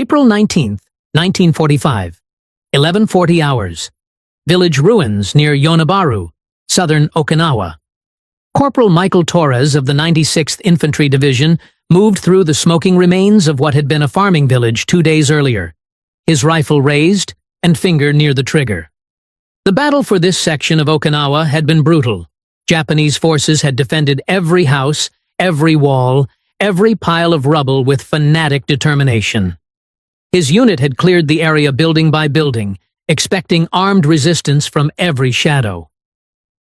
April 19th, 1945, 11:40 hours. Village ruins near Yonabaru, southern Okinawa. Corporal Michael Torres of the 96th Infantry Division moved through the smoking remains of what had been a farming village 2 days earlier, his rifle raised and finger near the trigger. The battle for this section of Okinawa had been brutal. Japanese forces had defended every house, every wall, every pile of rubble with fanatic determination. His unit had cleared the area building by building, expecting armed resistance from every shadow.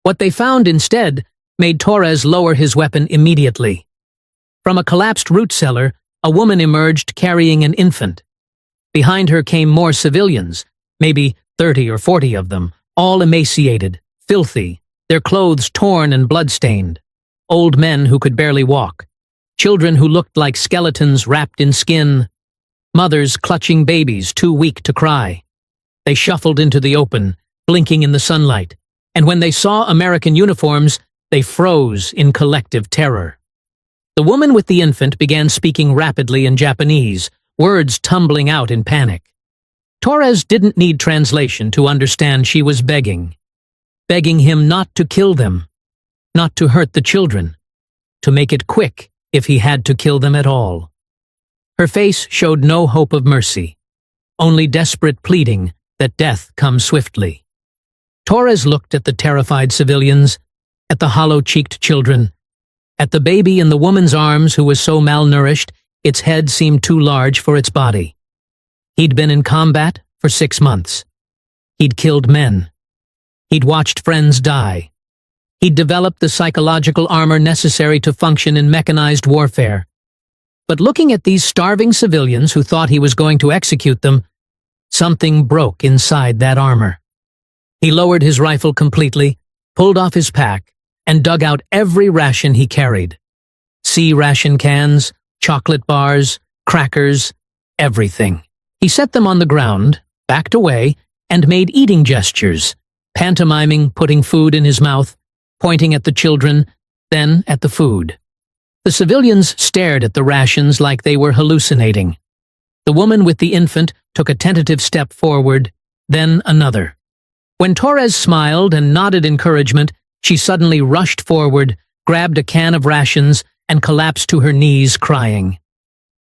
What they found instead made Torres lower his weapon immediately. From a collapsed root cellar, a woman emerged carrying an infant. Behind her came more civilians, maybe 30 or 40 of them, all emaciated, filthy, their clothes torn and blood-stained. Old men who could barely walk. Children who looked like skeletons wrapped in skin. Mothers clutching babies too weak to cry. They shuffled into the open, blinking in the sunlight, and when they saw American uniforms, they froze in collective terror. The woman with the infant began speaking rapidly in Japanese, words tumbling out in panic. Torres didn't need translation to understand she was begging him not to kill them, not to hurt the children, to make it quick if he had to kill them at all. Her face showed no hope of mercy, only desperate pleading that death come swiftly. Torres looked at the terrified civilians, at the hollow-cheeked children, at the baby in the woman's arms who was so malnourished its head seemed too large for its body. He'd been in combat for 6 months. He'd killed men. He'd watched friends die. He'd developed the psychological armor necessary to function in mechanized warfare. But looking at these starving civilians who thought he was going to execute them, something broke inside that armor. He lowered his rifle completely, pulled off his pack, and dug out every ration he carried. C-ration cans, chocolate bars, crackers, everything. He set them on the ground, backed away, and made eating gestures, pantomiming putting food in his mouth, pointing at the children, then at the food. The civilians stared at the rations like they were hallucinating. The woman with the infant took a tentative step forward, then another. When Torres smiled and nodded encouragement, she suddenly rushed forward, grabbed a can of rations, and collapsed to her knees crying.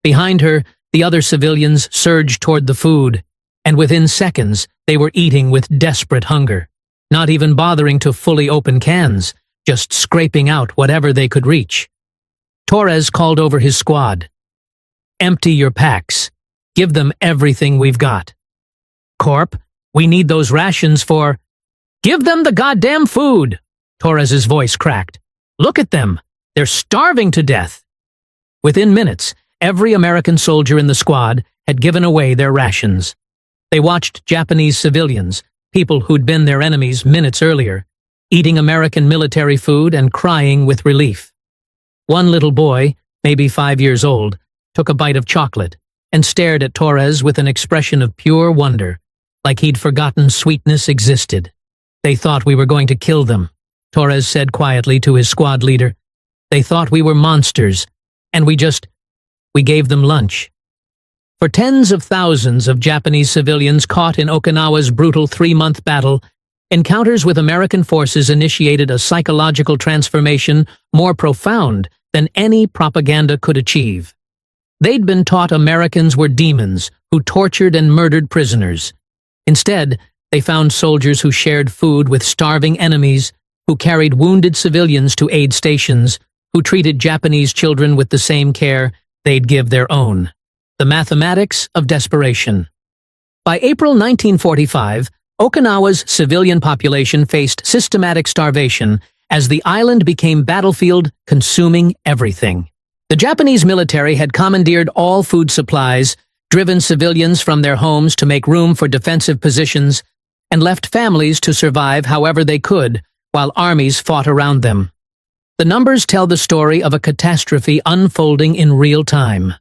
Behind her, the other civilians surged toward the food, and within seconds they were eating with desperate hunger, not even bothering to fully open cans, just scraping out whatever they could reach. Torres called over his squad. "Empty your packs. Give them everything we've got. Corp, we need those rations for—" "Give them the goddamn food!" Torres's voice cracked. "Look at them. They're starving to death." Within minutes, every American soldier in the squad had given away their rations. They watched Japanese civilians, people who'd been their enemies minutes earlier, eating American military food and crying with relief. One little boy, maybe 5 years old, took a bite of chocolate and stared at Torres with an expression of pure wonder, like he'd forgotten sweetness existed. "They thought we were going to kill them," Torres said quietly to his squad leader. "They thought we were monsters, and we gave them lunch." For tens of thousands of Japanese civilians caught in Okinawa's brutal 3-month battle, encounters with American forces initiated a psychological transformation more profound than any propaganda could achieve. They'd been taught Americans were demons who tortured and murdered prisoners. Instead, they found soldiers who shared food with starving enemies, who carried wounded civilians to aid stations, who treated Japanese children with the same care they'd give their own. The mathematics of desperation. By April 1945, Okinawa's civilian population faced systematic starvation as the island became battlefield, consuming everything. The Japanese military had commandeered all food supplies, driven civilians from their homes to make room for defensive positions, and left families to survive however they could while armies fought around them. The numbers tell the story of a catastrophe unfolding in real time.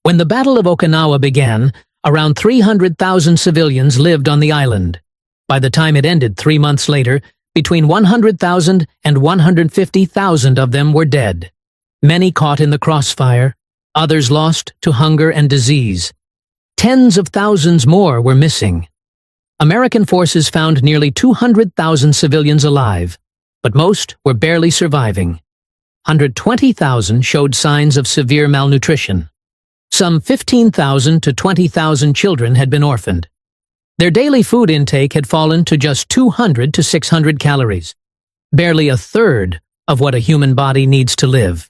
When the Battle of Okinawa began, around 300,000 civilians lived on the island. By the time it ended 3 months later, between 100,000 and 150,000 of them were dead. Many caught in the crossfire, others lost to hunger and disease. Tens of thousands more were missing. American forces found nearly 200,000 civilians alive, but most were barely surviving. 120,000 showed signs of severe malnutrition. Some 15,000 to 20,000 children had been orphaned. Their daily food intake had fallen to just 200 to 600 calories, barely a third of what a human body needs to live.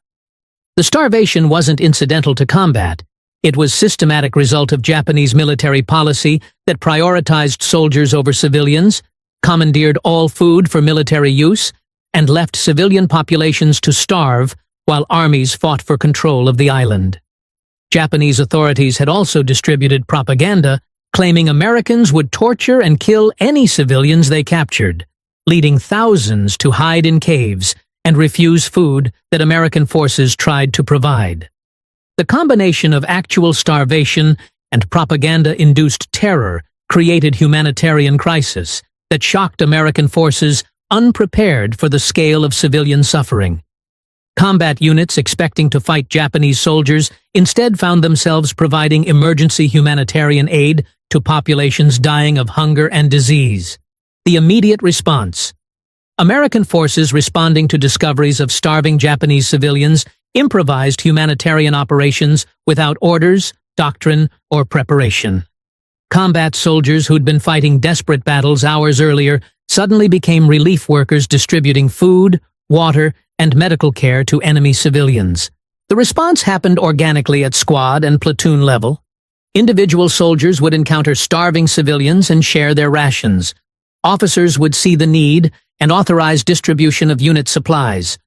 The starvation wasn't incidental to combat. It was a systematic result of Japanese military policy that prioritized soldiers over civilians, commandeered all food for military use, and left civilian populations to starve while armies fought for control of the island. Japanese authorities had also distributed propaganda claiming Americans would torture and kill any civilians they captured, leading thousands to hide in caves and refuse food that American forces tried to provide. The combination of actual starvation and propaganda-induced terror created humanitarian crisis that shocked American forces unprepared for the scale of civilian suffering. Combat units expecting to fight Japanese soldiers instead found themselves providing emergency humanitarian aid to populations dying of hunger and disease. The immediate response. American forces responding to discoveries of starving Japanese civilians improvised humanitarian operations without orders, doctrine, or preparation. Combat soldiers who'd been fighting desperate battles hours earlier suddenly became relief workers distributing food, water, and medical care to enemy civilians. The response happened organically at squad and platoon level. Individual soldiers would encounter starving civilians and share their rations. Officers would see the need and authorize distribution of unit supplies.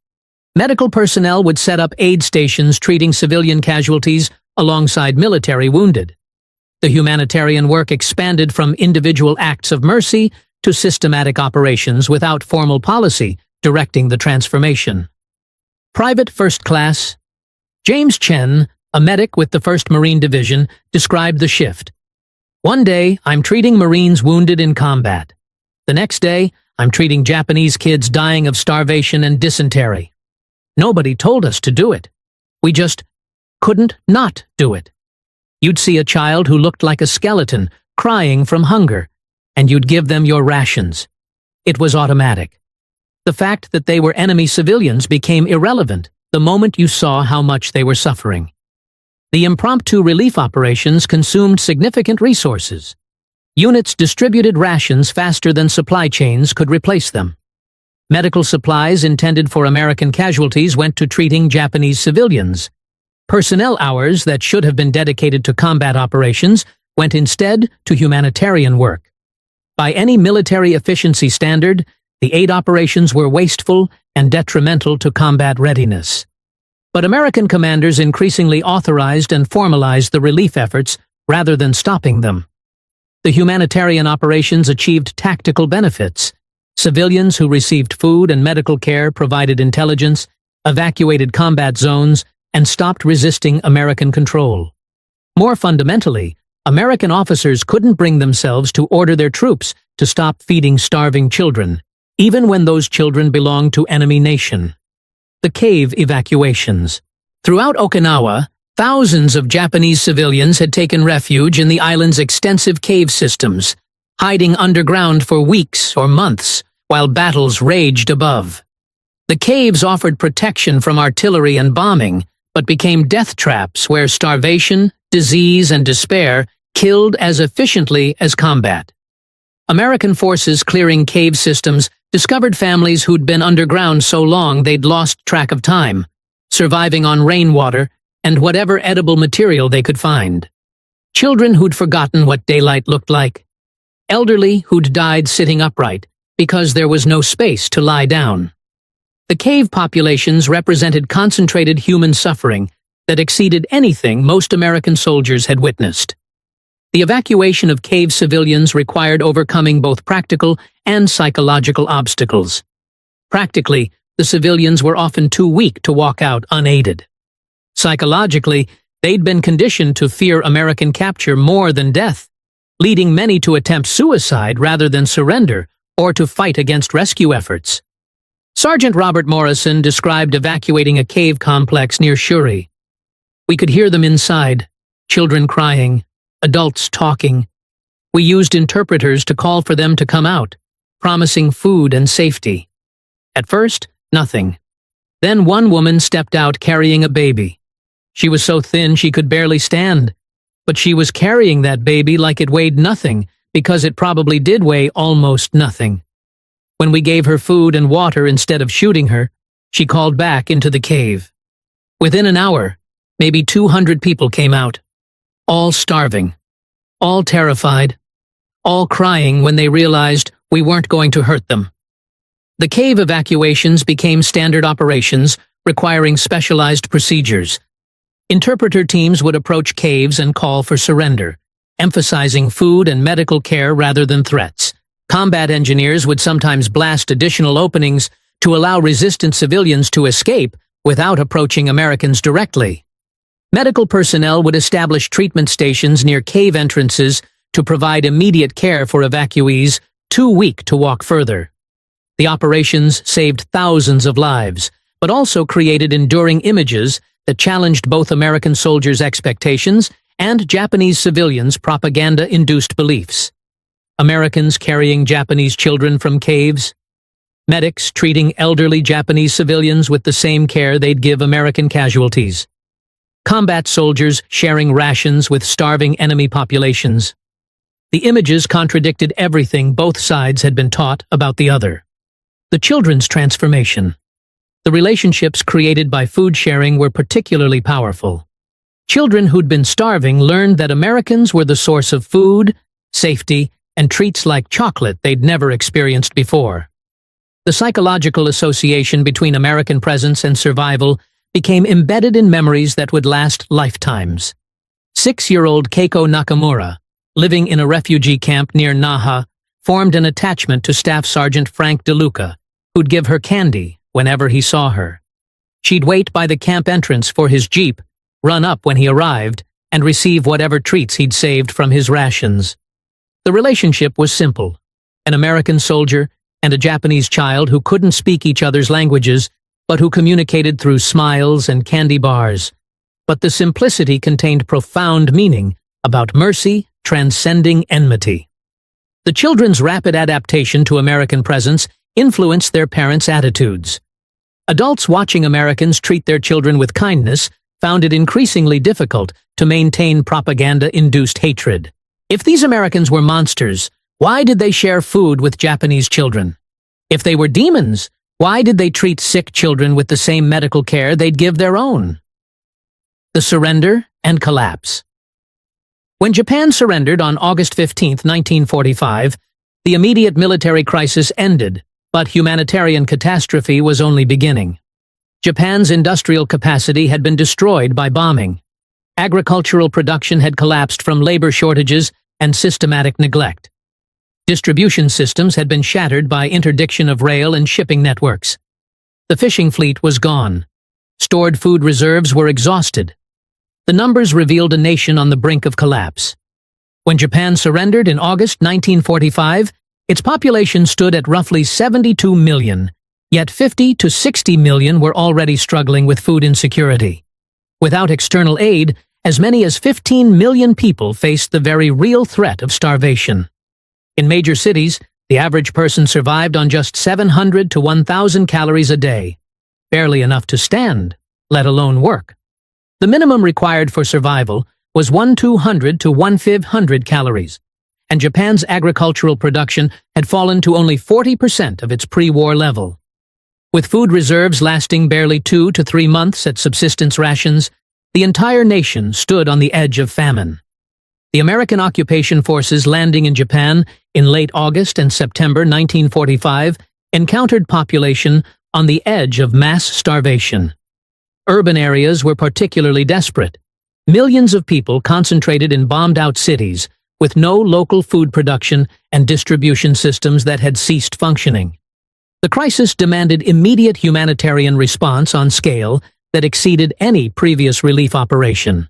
Medical personnel would set up aid stations treating civilian casualties alongside military wounded. The humanitarian work expanded from individual acts of mercy to systematic operations without formal policy directing the transformation. Private First Class James Chen, a medic with the 1st Marine Division, described the shift. One day, I'm treating Marines wounded in combat. The next day, I'm treating Japanese kids dying of starvation and dysentery. Nobody told us to do it. We just couldn't not do it. You'd see a child who looked like a skeleton, crying from hunger, and you'd give them your rations. It was automatic. The fact that they were enemy civilians became irrelevant the moment you saw how much they were suffering. The impromptu relief operations consumed significant resources. Units distributed rations faster than supply chains could replace them. Medical supplies intended for American casualties went to treating Japanese civilians. Personnel hours that should have been dedicated to combat operations went instead to humanitarian work. By any military efficiency standard, the aid operations were wasteful and detrimental to combat readiness. But American commanders increasingly authorized and formalized the relief efforts rather than stopping them. The humanitarian operations achieved tactical benefits. Civilians who received food and medical care provided intelligence, evacuated combat zones, and stopped resisting American control. More fundamentally, American officers couldn't bring themselves to order their troops to stop feeding starving children, even when those children belonged to enemy nation. The cave evacuations. Throughout Okinawa, thousands of Japanese civilians had taken refuge in the island's extensive cave systems, hiding underground for weeks or months while battles raged above. The caves offered protection from artillery and bombing, but became death traps where starvation, disease, and despair killed as efficiently as combat. American forces clearing cave systems discovered families who'd been underground so long they'd lost track of time, surviving on rainwater and whatever edible material they could find. Children who'd forgotten what daylight looked like. Elderly who'd died sitting upright because there was no space to lie down. The cave populations represented concentrated human suffering that exceeded anything most American soldiers had witnessed. The evacuation of cave civilians required overcoming both practical and psychological obstacles. Practically, the civilians were often too weak to walk out unaided. Psychologically, they'd been conditioned to fear American capture more than death, leading many to attempt suicide rather than surrender or to fight against rescue efforts. Sergeant Robert Morrison described evacuating a cave complex near Shuri. We could hear them inside, children crying, adults talking. We used interpreters to call for them to come out, promising food and safety. At first, nothing. Then one woman stepped out carrying a baby. She was so thin she could barely stand, but she was carrying that baby like it weighed nothing, because it probably did weigh almost nothing. When we gave her food and water instead of shooting her, she called back into the cave. Within an hour, maybe 200 people came out, all starving, all terrified, all crying when they realized we weren't going to hurt them. The cave evacuations became standard operations, requiring specialized procedures. Interpreter teams would approach caves and call for surrender, emphasizing food and medical care rather than threats. Combat engineers would sometimes blast additional openings to allow resistant civilians to escape without approaching Americans directly. Medical personnel would establish treatment stations near cave entrances to provide immediate care for evacuees too weak to walk further. The operations saved thousands of lives, but also created enduring images that challenged both American soldiers' expectations and Japanese civilians' propaganda-induced beliefs. Americans carrying Japanese children from caves, medics treating elderly Japanese civilians with the same care they'd give American casualties, combat soldiers sharing rations with starving enemy populations. The images contradicted everything both sides had been taught about the other. The children's transformation. The relationships created by food sharing were particularly powerful. Children who'd been starving learned that Americans were the source of food, safety, and treats like chocolate they'd never experienced before. The psychological association between American presence and survival became embedded in memories that would last lifetimes. 6-year-old Keiko Nakamura, living in a refugee camp near Naha, formed an attachment to Staff Sergeant Frank DeLuca, who'd give her candy whenever he saw her. She'd wait by the camp entrance for his jeep, run up when he arrived, and receive whatever treats he'd saved from his rations. The relationship was simple: an American soldier and a Japanese child who couldn't speak each other's languages, but who communicated through smiles and candy bars. But the simplicity contained profound meaning about mercy transcending enmity. The children's rapid adaptation to American presence influenced their parents' attitudes. Adults watching Americans treat their children with kindness found it increasingly difficult to maintain propaganda-induced hatred. If these Americans were monsters, why did they share food with Japanese children? If they were demons, why did they treat sick children with the same medical care they'd give their own? The surrender and collapse. When Japan surrendered on August 15, 1945, the immediate military crisis ended, but humanitarian catastrophe was only beginning. Japan's industrial capacity had been destroyed by bombing. Agricultural production had collapsed from labor shortages and systematic neglect. Distribution systems had been shattered by interdiction of rail and shipping networks. The fishing fleet was gone. Stored food reserves were exhausted. The numbers revealed a nation on the brink of collapse. When Japan surrendered in August 1945, its population stood at roughly 72 million, yet 50 to 60 million were already struggling with food insecurity. Without external aid, as many as 15 million people faced the very real threat of starvation. In major cities, the average person survived on just 700 to 1,000 calories a day, barely enough to stand, let alone work. The minimum required for survival was 1,200 to 1,500 calories, and Japan's agricultural production had fallen to only 40% of its pre-war level. With food reserves lasting barely 2 to 3 months at subsistence rations, the entire nation stood on the edge of famine. The American occupation forces landing in Japan in late August and September 1945 encountered population on the edge of mass starvation. Urban areas were particularly desperate. Millions of people concentrated in bombed-out cities with no local food production and distribution systems that had ceased functioning. The crisis demanded immediate humanitarian response on scale that exceeded any previous relief operation.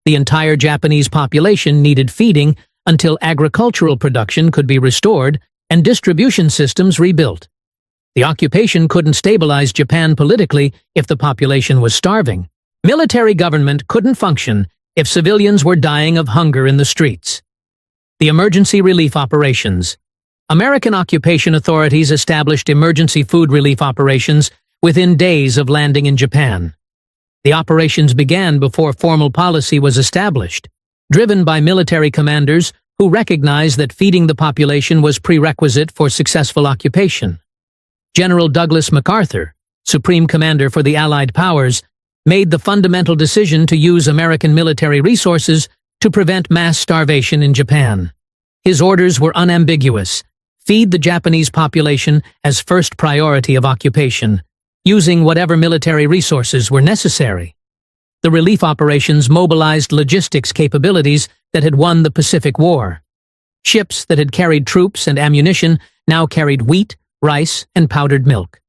The entire Japanese population needed feeding until agricultural production could be restored and distribution systems rebuilt. The occupation couldn't stabilize Japan politically if the population was starving. Military government couldn't function if civilians were dying of hunger in the streets. The emergency relief operations. American occupation authorities established emergency food relief operations within days of landing in Japan. The operations began before formal policy was established, driven by military commanders who recognized that feeding the population was prerequisite for successful occupation. General Douglas MacArthur, Supreme Commander for the Allied Powers, made the fundamental decision to use American military resources to prevent mass starvation in Japan. His orders were unambiguous: feed the Japanese population as first priority of occupation, using whatever military resources were necessary. The relief operations mobilized logistics capabilities that had won the Pacific War. Ships that had carried troops and ammunition now carried wheat, rice, and powdered milk.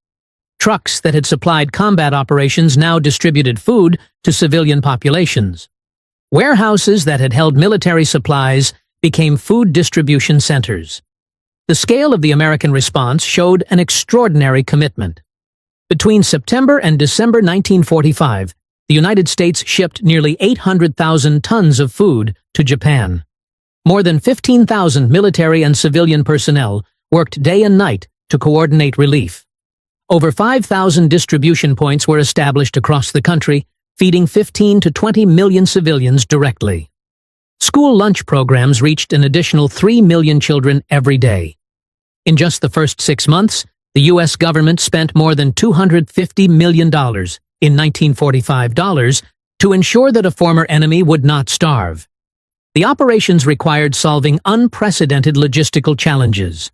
Trucks that had supplied combat operations now distributed food to civilian populations. Warehouses that had held military supplies became food distribution centers. The scale of the American response showed an extraordinary commitment. Between September and December 1945, the United States shipped nearly 800,000 tons of food to Japan. More than 15,000 military and civilian personnel worked day and night to coordinate relief. Over 5,000 distribution points were established across the country, feeding 15 to 20 million civilians directly. School lunch programs reached an additional 3 million children every day. In just the first 6 months, the U.S. government spent more than $250 million in 1945 dollars to ensure that a former enemy would not starve. The operations required solving unprecedented logistical challenges.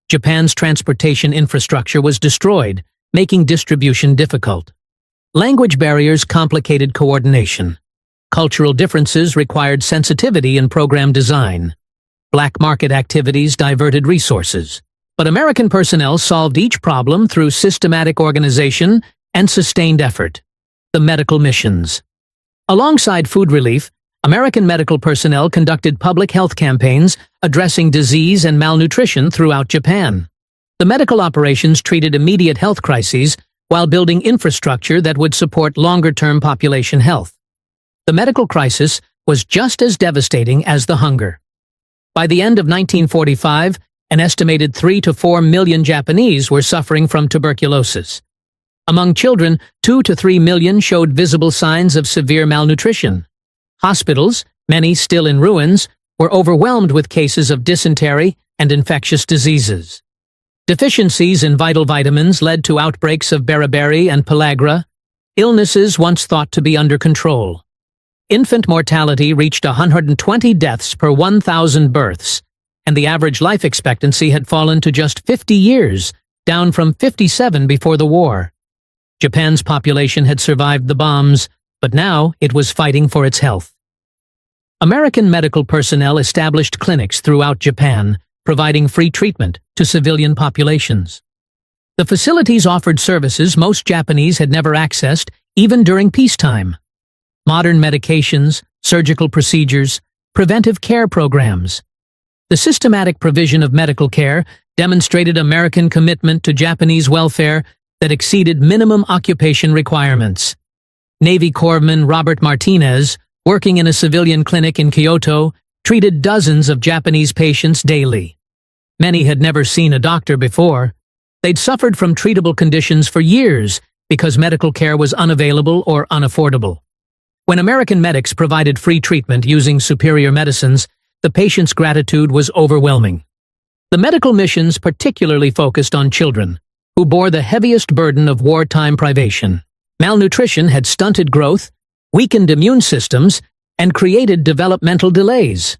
Japan's transportation infrastructure was destroyed, making distribution difficult. Language barriers complicated coordination. Cultural differences required sensitivity in program design. Black market activities diverted resources. But American personnel solved each problem through systematic organization and sustained effort. The medical missions. Alongside food relief, American medical personnel conducted public health campaigns addressing disease and malnutrition throughout Japan. The medical operations treated immediate health crises while building infrastructure that would support longer-term population health. The medical crisis was just as devastating as the hunger. By the end of 1945, an estimated 3 to 4 million Japanese were suffering from tuberculosis. Among children, 2 to 3 million showed visible signs of severe malnutrition. Hospitals, many still in ruins, were overwhelmed with cases of dysentery and infectious diseases. Deficiencies in vital vitamins led to outbreaks of beriberi and pellagra, illnesses once thought to be under control. Infant mortality reached 120 deaths per 1,000 births, and the average life expectancy had fallen to just 50 years, down from 57 before the war. Japan's population had survived the bombs, but now it was fighting for its health. American medical personnel established clinics throughout Japan, providing free treatment to civilian populations. The facilities offered services most Japanese had never accessed, even during peacetime. Modern medications, surgical procedures, preventive care programs. The systematic provision of medical care demonstrated American commitment to Japanese welfare that exceeded minimum occupation requirements. Navy Corpsman Robert Martinez, working in a civilian clinic in Kyoto, treated dozens of Japanese patients daily. Many had never seen a doctor before. They'd suffered from treatable conditions for years because medical care was unavailable or unaffordable. When American medics provided free treatment using superior medicines, the patient's gratitude was overwhelming. The medical missions particularly focused on children, who bore the heaviest burden of wartime privation. Malnutrition had stunted growth, weakened immune systems, and created developmental delays.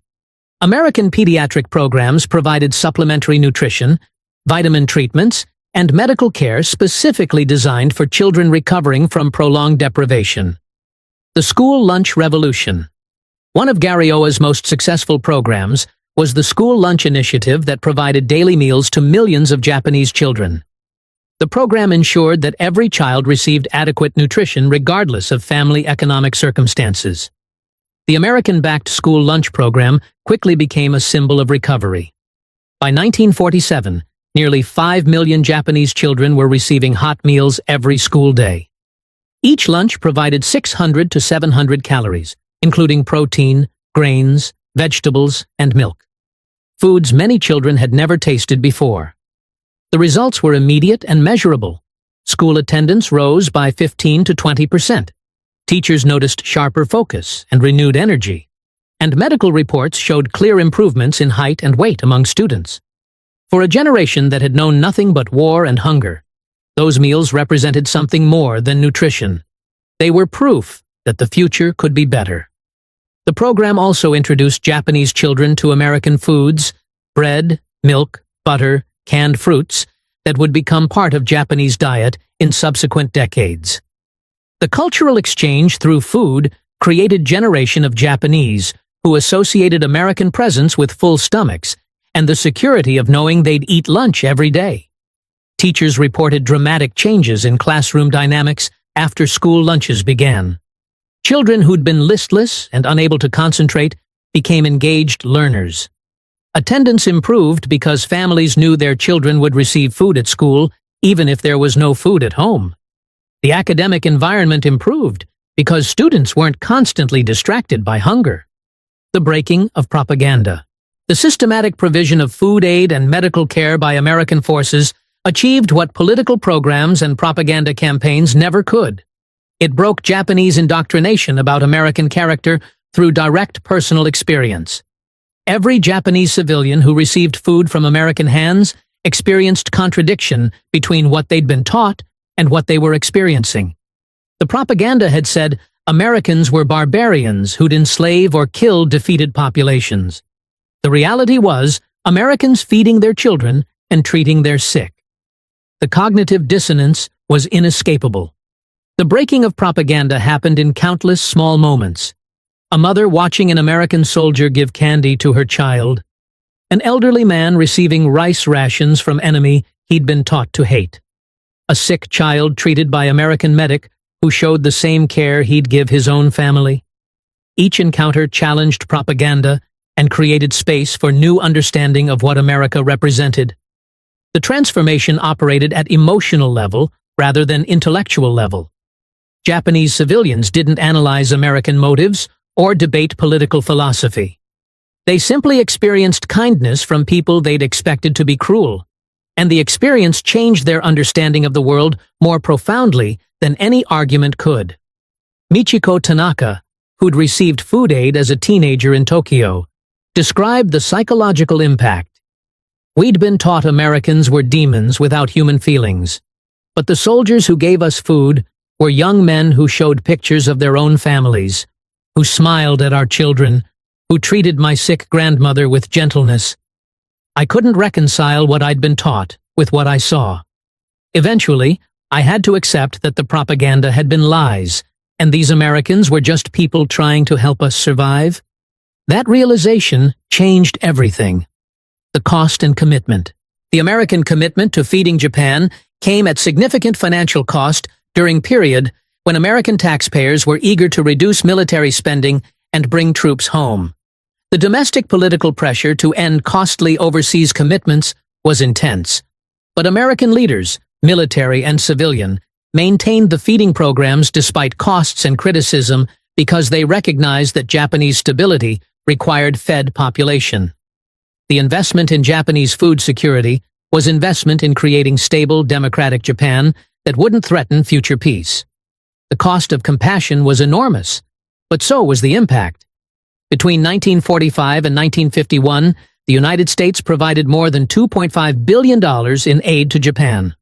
American pediatric programs provided supplementary nutrition, vitamin treatments, and medical care specifically designed for children recovering from prolonged deprivation. The School Lunch Revolution. One of Garriowa's most successful programs was the School Lunch Initiative that provided daily meals to millions of Japanese children. The program ensured that every child received adequate nutrition regardless of family economic circumstances. The American-backed school lunch program quickly became a symbol of recovery. By 1947, nearly 5 million Japanese children were receiving hot meals every school day. Each lunch provided 600 to 700 calories, including protein, grains, vegetables, and milk. Foods many children had never tasted before. The results were immediate and measurable. School attendance rose by 15 to 20%. Teachers noticed sharper focus and renewed energy. And medical reports showed clear improvements in height and weight among students. For a generation that had known nothing but war and hunger, those meals represented something more than nutrition. They were proof that the future could be better. The program also introduced Japanese children to American foods, bread, milk, butter, canned fruits, that would become part of Japanese diet in subsequent decades. The cultural exchange through food created a generation of Japanese who associated American presence with full stomachs and the security of knowing they'd eat lunch every day. Teachers reported dramatic changes in classroom dynamics after school lunches began. Children who'd been listless and unable to concentrate became engaged learners. Attendance improved because families knew their children would receive food at school even if there was no food at home. The academic environment improved because students weren't constantly distracted by hunger. The breaking of propaganda. The systematic provision of food aid and medical care by American forces achieved what political programs and propaganda campaigns never could. It broke Japanese indoctrination about American character through direct personal experience. Every Japanese civilian who received food from American hands experienced contradiction between what they'd been taught and what they were experiencing. The propaganda had said Americans were barbarians who'd enslave or kill defeated populations. The reality was Americans feeding their children and treating their sick. The cognitive dissonance was inescapable. The breaking of propaganda happened in countless small moments. A mother watching an American soldier give candy to her child. An elderly man receiving rice rations from enemy he'd been taught to hate. A sick child treated by American medic who showed the same care he'd give his own family. Each encounter challenged propaganda and created space for new understanding of what America represented. The transformation operated at emotional level rather than intellectual level. Japanese civilians didn't analyze American motives or debate political philosophy. They simply experienced kindness from people they'd expected to be cruel, and the experience changed their understanding of the world more profoundly than any argument could. Michiko Tanaka, who'd received food aid as a teenager in Tokyo, described the psychological impact. We'd been taught Americans were demons without human feelings, but the soldiers who gave us food were young men who showed pictures of their own families, who smiled at our children, who treated my sick grandmother with gentleness. I couldn't reconcile what I'd been taught with what I saw. Eventually, I had to accept that the propaganda had been lies, and these Americans were just people trying to help us survive. That realization changed everything. The cost and commitment. The American commitment to feeding Japan came at significant financial cost during a period when American taxpayers were eager to reduce military spending and bring troops home. The domestic political pressure to end costly overseas commitments was intense, but American leaders, military and civilian, maintained the feeding programs despite costs and criticism because they recognized that Japanese stability required fed population. The investment in Japanese food security was investment in creating stable, democratic Japan that wouldn't threaten future peace. The cost of compassion was enormous, but so was the impact. Between 1945 and 1951, the United States provided more than $2.5 billion in aid to Japan.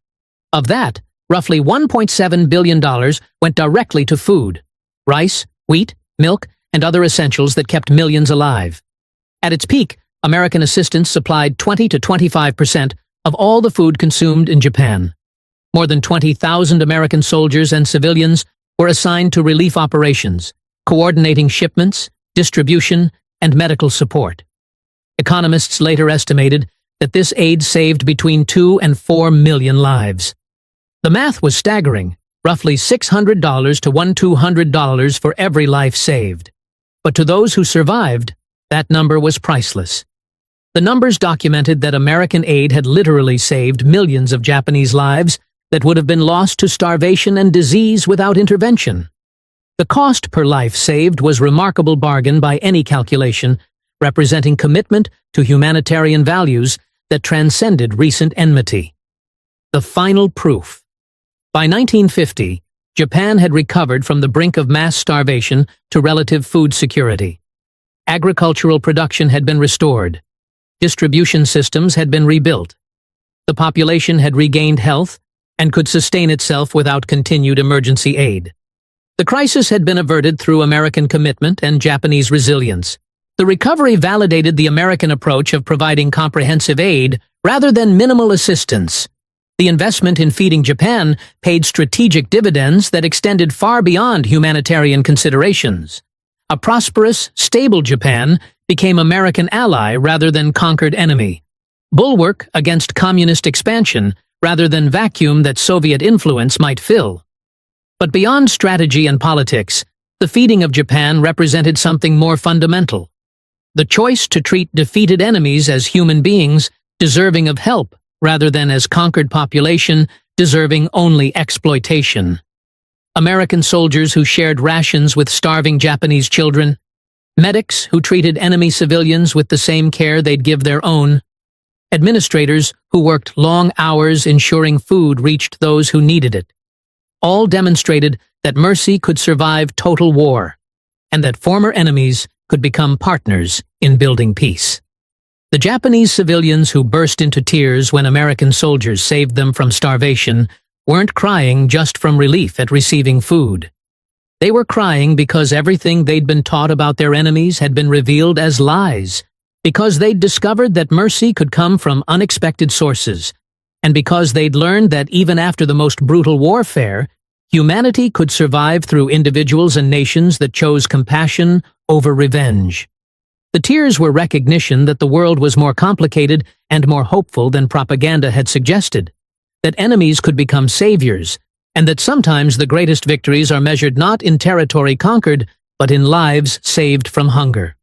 Of that, roughly $1.7 billion went directly to food: rice, wheat, milk, and other essentials that kept millions alive. At its peak, American assistance supplied 20 to 25% of all the food consumed in Japan. More than 20,000 American soldiers and civilians were assigned to relief operations, coordinating shipments, distribution, and medical support. Economists later estimated that this aid saved between 2 and 4 million lives. The math was staggering, roughly $600 to $200 for every life saved. But to those who survived, that number was priceless. The numbers documented that American aid had literally saved millions of Japanese lives that would have been lost to starvation and disease without intervention. The cost per life saved was a remarkable bargain by any calculation, representing commitment to humanitarian values that transcended recent enmity. The final proof. By 1950, Japan had recovered from the brink of mass starvation to relative food security. Agricultural production had been restored. Distribution systems had been rebuilt. The population had regained health and could sustain itself without continued emergency aid. The crisis had been averted through American commitment and Japanese resilience. The recovery validated the American approach of providing comprehensive aid rather than minimal assistance. The investment in feeding Japan paid strategic dividends that extended far beyond humanitarian considerations. A prosperous, stable Japan became American ally rather than conquered enemy. Bulwark against communist expansion rather than vacuum that Soviet influence might fill. But beyond strategy and politics, the feeding of Japan represented something more fundamental. The choice to treat defeated enemies as human beings deserving of help rather than as conquered population deserving only exploitation. American soldiers who shared rations with starving Japanese children, medics who treated enemy civilians with the same care they'd give their own, administrators who worked long hours ensuring food reached those who needed it. All demonstrated that mercy could survive total war, and that former enemies could become partners in building peace. The Japanese civilians who burst into tears when American soldiers saved them from starvation weren't crying just from relief at receiving food. They were crying because everything they'd been taught about their enemies had been revealed as lies, because they'd discovered that mercy could come from unexpected sources, and because they'd learned that even after the most brutal warfare, humanity could survive through individuals and nations that chose compassion over revenge. The tears were recognition that the world was more complicated and more hopeful than propaganda had suggested, that enemies could become saviors, and that sometimes the greatest victories are measured not in territory conquered, but in lives saved from hunger.